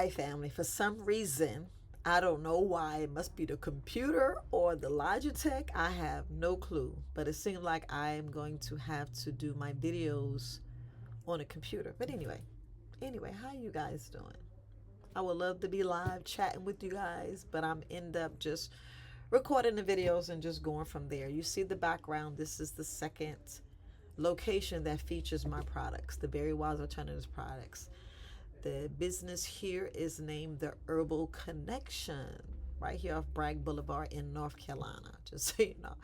right, family. For some reason, I don't know why. It must be the computer or the Logitech. I have no clue. But it seems like I am going to have to do my videos on a computer. But anyway, how you guys doing? I would love to be live chatting with you guys, but I'm end up just recording the videos and just going from there. You see the background. This is the second location that features my products, the Verywisealternatives products. The business here is named the Herbal Connection, right here off Bragg Boulevard in North Carolina. Just so you know,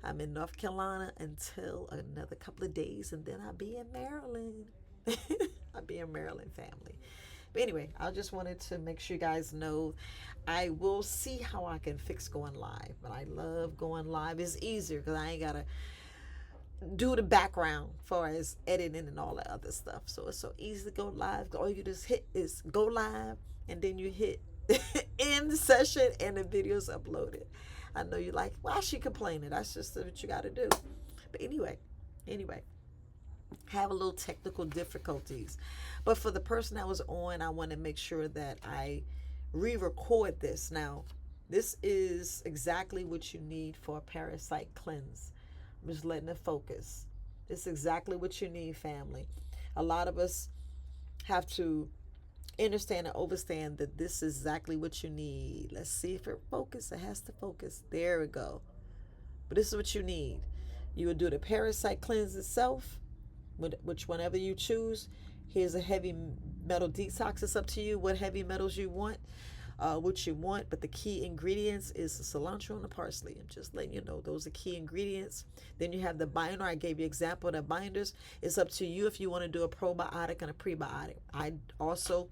I'm in North Carolina until another couple of days, and then I'll be in Maryland. I'll be in Maryland, family. But anyway, I just wanted to make sure you guys know I will see how I can fix going live. But I love going live. It's easier because I ain't got to do the background as far as editing and all that other stuff. So it's so easy to go live. All you just hit is go live, and then you hit end the session and the video's uploaded. I know you're like, why is she complaining? That's just what you got to do. But anyway, have a little technical difficulties. But for the person that was on, I want to make sure that I re-record this. Now, this is exactly what you need for a Parasite Cleanse. I'm just letting it focus. It's exactly what you need, family. A lot of us have to understand and understand that this is exactly what you need. Let's see if it focuses. It has to focus. There we go. But this is what you need. You would do the Parasite Cleanse itself, which whenever you choose. Here's a heavy metal detox. It's up to you what heavy metals you want. What you want, but the key ingredients is the cilantro and the parsley. I'm just letting you know those are key ingredients. Then you have the binder. I gave you example of the binders. It's up to you if you want to do a probiotic and a prebiotic. I also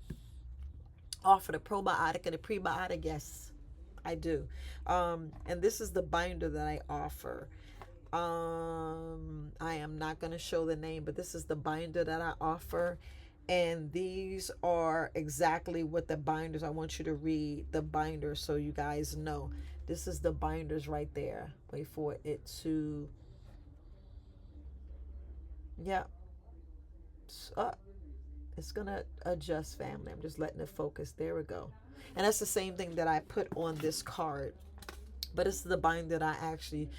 offer the probiotic and a prebiotic. Yes, I do. And this is the binder that I offer. I am not going to show the name, but this is the binder that I offer. And these are exactly what the binders, I want you to read the binders so you guys know. This is the binders right there. Wait for it to, yeah. It's going to adjust, family. I'm just letting it focus. There we go. And that's the same thing that I put on this card. But it's the binder that I actually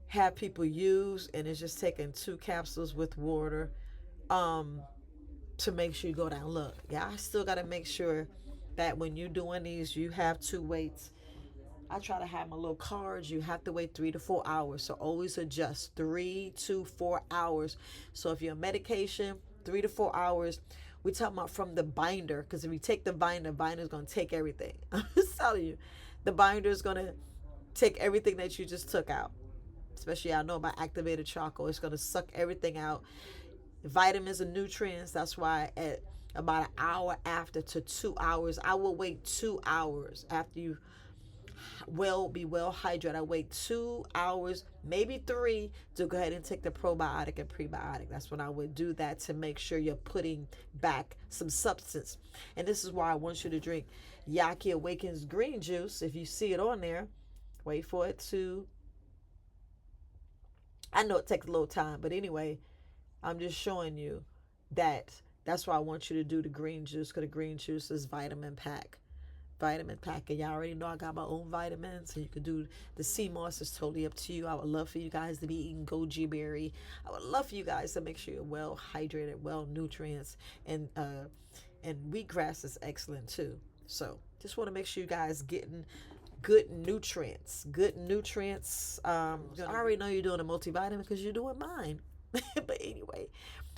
have people use. And it's just taking 2 capsules with water. To make sure you go down. Look, yeah, I still got to make sure that when you're doing these, you have 2 weights. I try to have my little cards. You have to wait 3 to 4 hours. So always adjust 3 to 4 hours. So if you're on medication, 3 to 4 hours. We're talking about from the binder, because if you take the binder is going to take everything. I'm just telling you, the binder is going to take everything that you just took out. Especially I know about activated charcoal. It's going to suck everything out. Vitamins and nutrients. That's why at about an hour after to 2 hours, I will wait 2 hours after you be well hydrated. I wait 2 hours, maybe 3, to go ahead and take the probiotic and prebiotic. That's when I would do that to make sure you're putting back some substance. And this is why I want you to drink Yaki Awakens green juice. If you see it on there, wait for it to. I know it takes a little time, but anyway, I'm just showing you that's why I want you to do the green juice, because the green juice is vitamin pack. And y'all already know I got my own vitamins. So you can do the sea moss. Is totally up to you. I would love for you guys to be eating goji berry. I would love for you guys to make sure you're well hydrated, well nutrients, and wheatgrass is excellent too. So just want to make sure you guys getting good nutrients. I already know you're doing a multivitamin because you're doing mine. But anyway,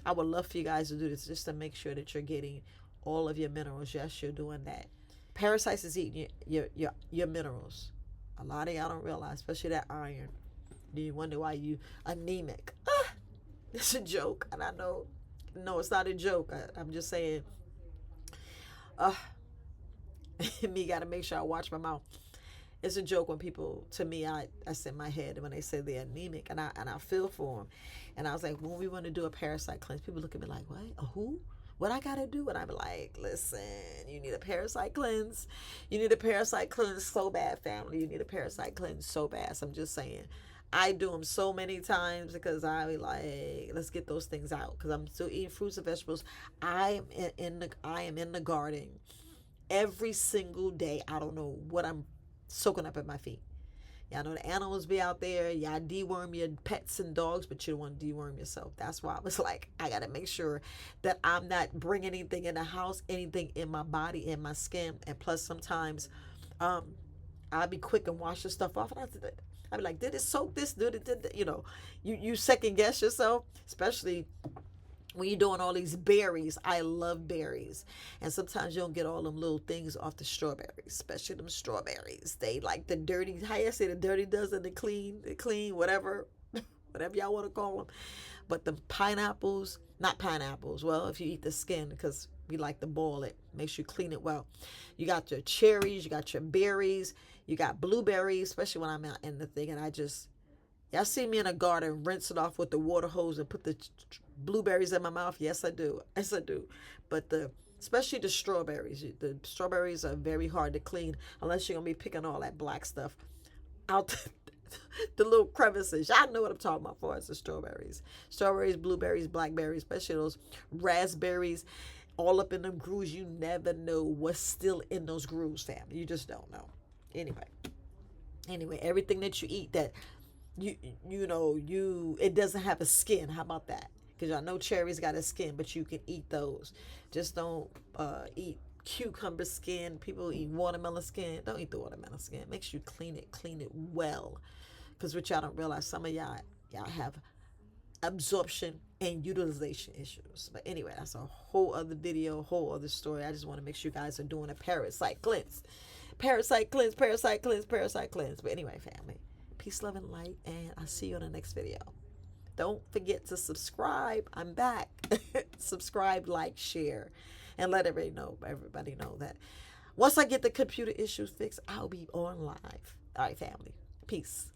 I would love for you guys to do this just to make sure that you're getting all of your minerals. Yes, you're doing that. Parasites is eating your minerals. A lot of y'all don't realize, especially that iron. Do you wonder why you anemic? It's a joke, and I know, no, it's not a joke. I'm just saying. Me got to make sure I watch my mouth. It's a joke when people, to me, I in my head when they say they're anemic, and I feel for them. And I was like, when we want to do a parasite cleanse, people look at me like, what? A who? What I gotta do? And I'm like, listen, you need a parasite cleanse. You need a parasite cleanse so bad, family. You need a parasite cleanse so bad. So I'm just saying, I do them so many times because I be like, let's get those things out, because I'm still eating fruits and vegetables. I am in the garden. every single day. I don't know what I'm soaking up at my feet. Y'all know the animals be out there. Y'all deworm your pets and dogs, but you don't want to deworm yourself. That's why I was like, I got to make sure that I'm not bringing anything in the house, anything in my body, in my skin. And plus, sometimes um, I'll be quick and wash the stuff off. And I'll be like, did it soak this? Did it? You know, you second guess yourself, especially when you're doing all these berries. I love berries. And sometimes you don't get all them little things off the strawberries, especially them strawberries. They like the dirty, how you say, the dirty dozen, the clean, whatever, whatever y'all want to call them. But the pineapples, not pineapples, well, if you eat the skin, because we like to boil it, make sure you clean it well. You got your cherries, you got your berries, you got blueberries, especially when I'm out in the thing. And y'all see me in a garden, rinse it off with the water hose and put the blueberries in my mouth. Yes, I do. Yes, I do. But especially the strawberries are very hard to clean unless you're gonna be picking all that black stuff out the little crevices. Y'all know what I'm talking about for as the strawberries, blueberries, blackberries, especially those raspberries, all up in them grooves. You never know what's still in those grooves, family. You just don't know. Anyway, everything that you eat that it doesn't have a skin. How about that? Because y'all know cherries got a skin, but you can eat those. Just don't eat cucumber skin. People eat watermelon skin. Don't eat the watermelon skin. Make sure you clean it well. Because what y'all don't realize, some of y'all have absorption and utilization issues. But anyway, that's a whole other video, whole other story. I just want to make sure you guys are doing a parasite cleanse. Parasite cleanse, parasite cleanse, parasite cleanse. But anyway, family, peace, love, and light, and I'll see you in the next video. Don't forget to subscribe. I'm back. Subscribe, like, share, and let everybody know that once I get the computer issues fixed, I'll be on live. All right, family. Peace.